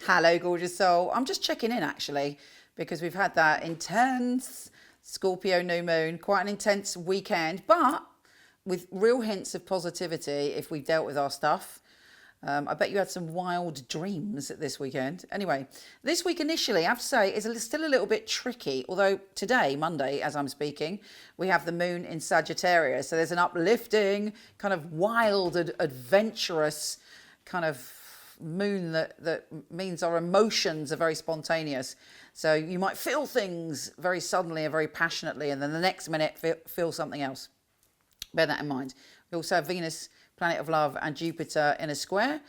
Hello, gorgeous soul. I'm just checking in actually because we've had that intense Scorpio new moon, quite an intense weekend, but with real hints of positivity if we dealt with our stuff. I bet you had some wild dreams this weekend. Anyway, this week initially, I have to say, is still a little bit tricky. Although today, Monday, as I'm speaking, we have the moon in Sagittarius. So there's an uplifting, kind of wild, adventurous kind of moon that means our emotions are very spontaneous. So you might feel things very suddenly and very passionately, and then the next minute feel something else. Bear that in mind. We also have Venus, planet of love, and Jupiter in a square.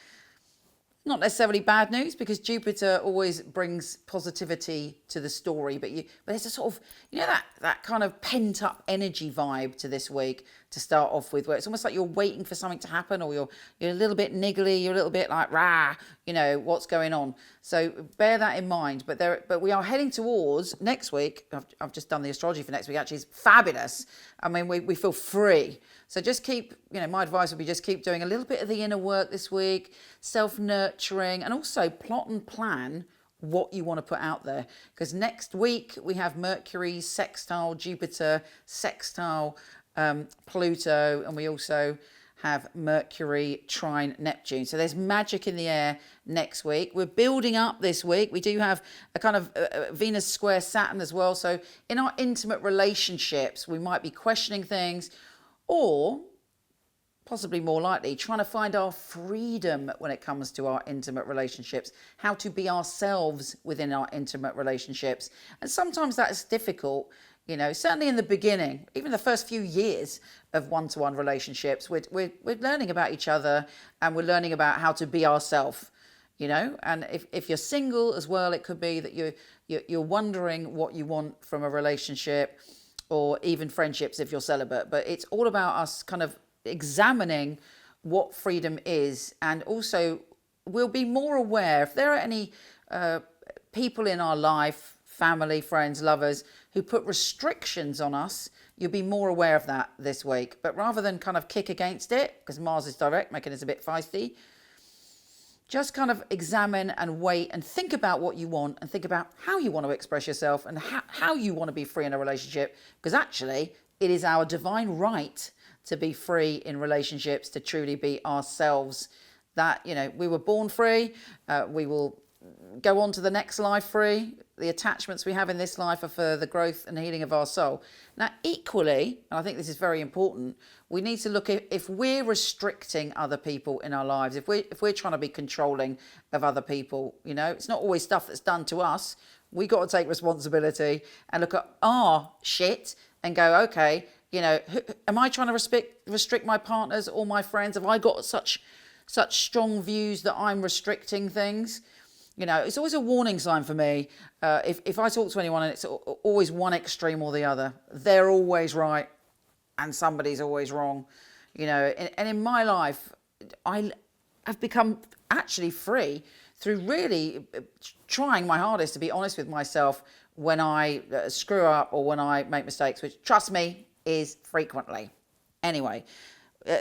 Not necessarily bad news because Jupiter always brings positivity to the story, but there's a sort of, that kind of pent up energy vibe to this week to start off with, where it's almost like you're waiting for something to happen, or you're a little bit niggly, you're a little bit like what's going on. So bear that in mind. But we are heading towards next week. I've just done the astrology for next week. Actually, it's fabulous. I mean, we feel free. So just keep, my advice would be just keep doing a little bit of the inner work this week, self-nurturing, and also plot and plan what you want to put out there. Because next week we have Mercury sextile Jupiter, sextile Pluto, and we also have Mercury trine Neptune. So there's magic in the air next week. We're building up this week. We do have a kind of Venus square Saturn as well. So in our intimate relationships, we might be questioning things, or possibly more likely trying to find our freedom when it comes to our intimate relationships, how to be ourselves within our intimate relationships. And sometimes that is difficult, certainly in the beginning, even the first few years of one-to-one relationships, we're learning about each other, and we're learning about how to be ourselves, and if you're single as well, it could be that you're wondering what you want from a relationship, or even friendships if you're celibate. But it's all about us kind of examining what freedom is, and also we'll be more aware if there are any people in our life, family, friends, lovers, who put restrictions on us. You'll be more aware of that this week. But rather than kind of kick against it, because Mars is direct, making us a bit feisty, just kind of examine and wait and think about what you want, and think about how you want to express yourself, and how you want to be free in a relationship. Because actually, it is our divine right to be free in relationships, to truly be ourselves. That, we were born free. We will go on to the next life free. The attachments we have in this life are for the growth and healing of our soul. Now, equally, and I think this is very important, we need to look at if we're restricting other people in our lives, if we're trying to be controlling of other people. It's not always stuff that's done to us. We got to take responsibility and look at our shit and go, okay, am I trying to restrict my partners or my friends? Have I got such strong views that I'm restricting things? It's always a warning sign for me. If I talk to anyone and it's always one extreme or the other, they're always right and somebody's always wrong. And in my life, I have become actually free through really trying my hardest to be honest with myself when I screw up or when I make mistakes, which, trust me, is frequently. Anyway,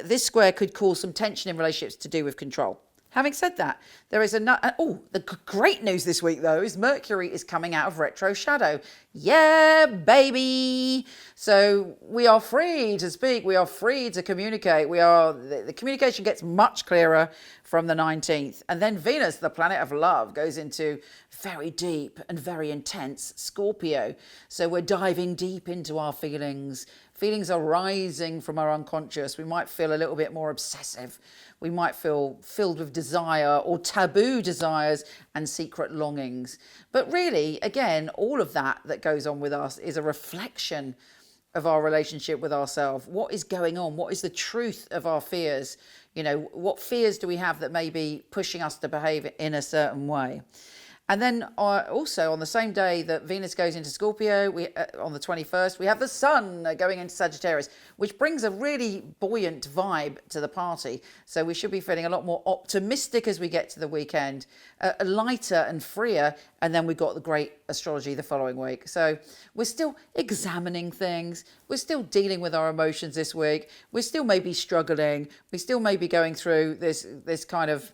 this square could cause some tension in relationships to do with control. Having said that, there is the great news this week, though, is Mercury is coming out of retro shadow. Yeah, baby. So we are free to speak. We are free to communicate. The communication gets much clearer from the 19th. And then Venus, the planet of love, goes into very deep and very intense Scorpio. So we're diving deep into our feelings. Feelings are rising from our unconscious. We might feel a little bit more obsessive. We might feel filled with desire or taboo desires and secret longings. But really, again, all of that goes on with us is a reflection of our relationship with ourselves. What is going on? What is the truth of our fears? What fears do we have that may be pushing us to behave in a certain way? And then also on the same day that Venus goes into Scorpio, on the 21st, we have the Sun going into Sagittarius, which brings a really buoyant vibe to the party. So we should be feeling a lot more optimistic as we get to the weekend, lighter and freer. And then we've got the great astrology the following week. So we're still examining things. We're still dealing with our emotions this week. We're still maybe struggling. We still may be going through this kind of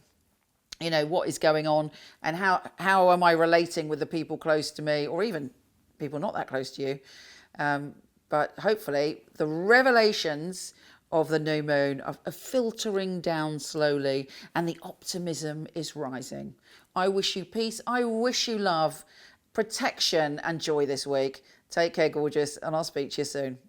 you know, what is going on, and how am I relating with the people close to me, or even people not that close to you. But hopefully the revelations of the new moon are filtering down slowly, and the optimism is rising. I wish you peace. I wish you love, protection and joy this week. Take care, gorgeous, and I'll speak to you soon.